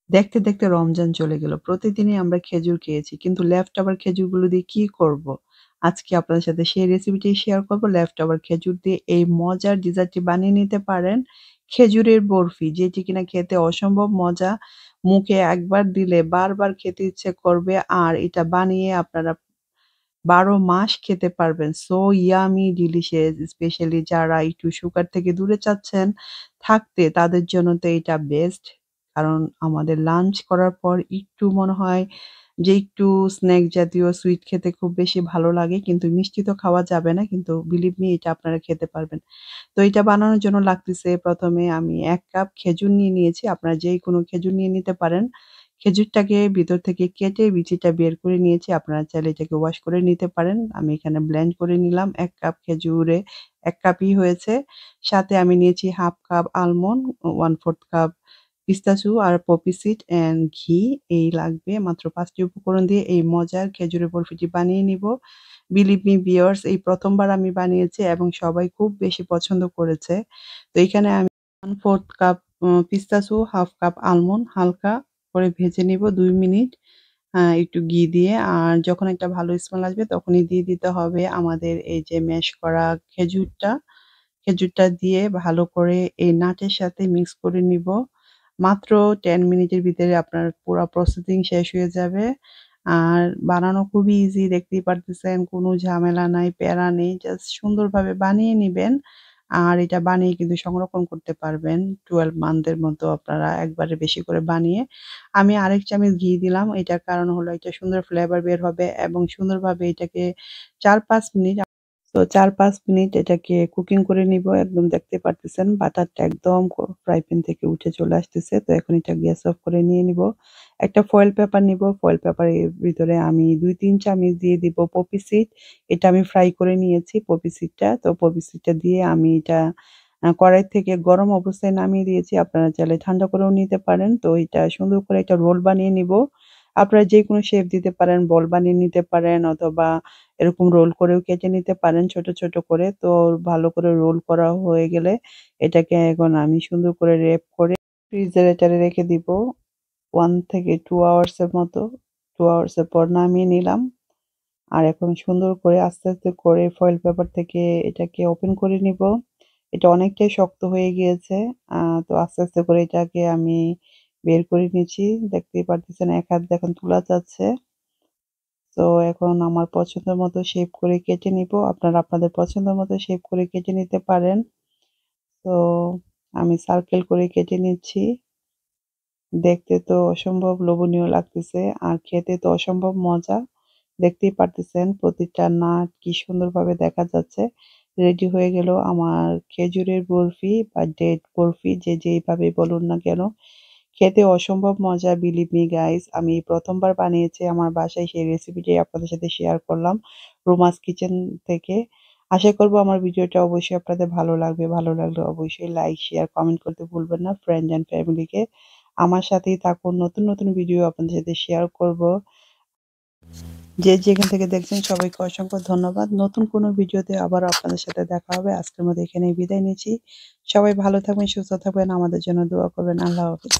দেখতে, দেখতে রমজান চলে গেল। প্রতিদিনই আমরা খেজুর খেয়েছি। কিন্তু লেফট ওভার খেজুরগুলো দিয়ে কি করব? আজকে আপনাদের সাথে সেই রেসিপিটাই শেয়ার করব। লেফট ওভার খেজুর দিয়ে এই মজার ডেজার্টটি বানিয়ে নিতে পারেন। খেজুরের বরফি, যেটি কিনা খেতে অসম্ভব মজা। মুখে একবার দিলে বারবার খেতে ইচ্ছে করবে। আর এটা বানিয়ে আপনারা ১২ মাস খেতে পারবেন। সো ইয়াম্মি ডিলিশিয়াস, স্পেশালি যারা একটু সুগার থেকে দূরে চাচ্ছেন থাকতে, তাদের জন্য তো এটা বেস্ট। কারণ আমাদের লাঞ্চ করার পর একটু মনে হয় যে একটু স্ন্যাক জাতীয় সুইট খেতে খুব বেশি ভালো লাগে। কিন্তু মিষ্টি তো খাওয়া যাবে না। কিন্তু বিলিভ মি, এটা আপনারা খেতে পারবেন। তো এটা বানানোর জন্য লাগতেছে, ১ম এ আমি ১ কাপ খেজুর নিয়ে নিয়েছি। আপনারা যেকোনো খেজুর নিয়ে নিতে পারেন। খেজুরটাকে ভিতর থেকে কেটে বিচিটা বের করে নিয়েছি। আপনারা চাইলে এটাকে ওয়াশ করে নিতে পারেন। আমি এখানে ব্লেন্ড করে নিলাম। ১ কাপ খেজুরে ১ কাপই হয়েছে। সাথে আমি নিয়েছি 1/2 কাপ আলমন্ড, 1/4 কাপ পিস্তাচু আর পপি সিড অ্যান্ড ঘি। এই লাগবে। মাত্র ৫ টি উপকরণ দিয়ে এই মজার খেজুরের বরফিটি বানিয়ে নিব। বিলিভ মি ভিউয়ার্স, এই ১ম বার আমি বানিয়েছি এবং সবাই খুব বেশি পছন্দ করেছে। তো এখানে আমি 1/4 কাপ পিস্তাচু, 1/2 কাপ আলমন্ড হালকা করে ভেজে নিব ২ মিনিট একটু ঘি দিয়ে। আর যখন একটা ভালো স্মেল আসবে তখনই দিয়ে দিতে হবে আমাদের এই যে ম্যাশ করা খেজুরটা। খেজুরটা দিয়ে ভালো করে এই নাটের সাথে মিক্স করে নিব। মাত্র ১০ মিনিটের ভিতরে আপনার পুরা প্রসেসিং শেষ হয়ে যাবে। আর বানানো খুবই ইজি, দেখতেই পারতেছেন। কোনো ঝামেলা নাই, প্যারা নেই। জাস্ট সুন্দরভাবে বানিয়ে নিবেন। আর এটা বানিয়ে কিন্তু সংরক্ষণ করতে পারবেন 12 মান্থের মতো আপনারা একবারে বেশি করে বানিয়ে। আমি আরেক চামচ ঘি দিলাম। এটার কারণ হলো এটা সুন্দর ফ্লেভার বের হবে এবং সুন্দরভাবে এটাকে ৪-৫ মিনিট, তো ৪-৫ মিনিট এটাকে কুকিং করে নিব। একদম দেখতে পারতেছেন বাটারটা একদম ফ্রাই প্যান থেকে উঠে চলে আসতেছে। তো এখন এটা গ্যাস অফ করে নিয়ে নিব। একটা ফয়েল পেপার নিব। ফয়েল পেপারের ভিতরে আমি ২-৩ চামচ দিয়ে দিব পপি সিড। এটা আমি ফ্রাই করে নিয়েছি পপি সিডটা। তো পপি সিডটা দিয়ে আমি এটা কড়াই থেকে গরম অবস্থায় নামিয়ে দিয়েছি। আপনারা চাইলে ঠান্ডা করেও নিতে পারেন। তো এটা সুন্দর করে একটা রোল বানিয়ে নিব। আপনারা যেকোনো শেপ দিতে পারেন, বল বানিয়ে নিতে পারেন অথবা এরকম রোল করেও কেটে নিতে পারেন ছোট, ছোট করে। তো ভালো করে রোল করা হয়ে গেলে এটাকে এখন আমি সুন্দর করে র‍্যাপ করে রেফ্রিজারেটরে রেখে দিব 1 থেকে 2 আওয়ার্স এর মতো। 2 আওয়ার্স এর পর নামিয়ে নিলাম। আর এখন সুন্দর করে আস্তে, আস্তে করে ফয়েল পেপার থেকে এটাকে ওপেন করে নিব। এটা অনেকটাই শক্ত হয়ে গিয়েছে। তো আস্তে, আস্তে করে এটাকে আমি বের করে নিচ্ছি। দেখতেই পারতেছেন এক হাত দিয়ে এখন তুলা যাচ্ছে। তো এখন আমার পছন্দ মতো শেপ করে কেটে নিব। আপনারা আপনাদের পছন্দ মতো শেপ করে কেটে নিতে পারেন। তো আমি সার্কেল করে কেটে নিচ্ছি। দেখতে তো অসম্ভব লোভনীয় লাগতেছে আর খেতে তো অসম্ভব মজা। দেখতেই পারতেছেন প্রতিটা নাট কি সুন্দরভাবে দেখা যাচ্ছে। রেডি হয়ে গেল আমার খেজুরের বরফি বা ডেট বরফি, যে যেইভাবে বলুন না কেন। খেতে অসম্ভব মজা, বিলিভ মি গাইস। আমি ১ম বার বানিয়েছি আমার বাসায়, সেই রেসিপিটাই আপনাদের সাথে শেয়ার করলাম রুমাস কিচেন থেকে। আশা করব আমার ভিডিওটা অবশ্যই আপনাদের ভালো লাগবে। ভালো লাগলে অবশ্যই লাইক, শেয়ার, কমেন্ট করতে ভুলবেন না। ফ্রেন্ডস অ্যান্ড ফ্যামিলিকে আমার সাথেই থাকুন। নতুন, নতুন ভিডিও আপনাদের সাথে শেয়ার করব। যে যেখান থেকে দেখছেন সবাইকে অসংখ্য ধন্যবাদ। নতুন কোনো ভিডিওতে আবারও আপনাদের সাথে দেখা হবে। আজকের মতো এখানেই বিদায় নিচ্ছি। সবাই ভালো থাকবেন, সুস্থ থাকবেন। আমাদের জন্য দোয়া করবেন। আল্লাহ হাফেজ।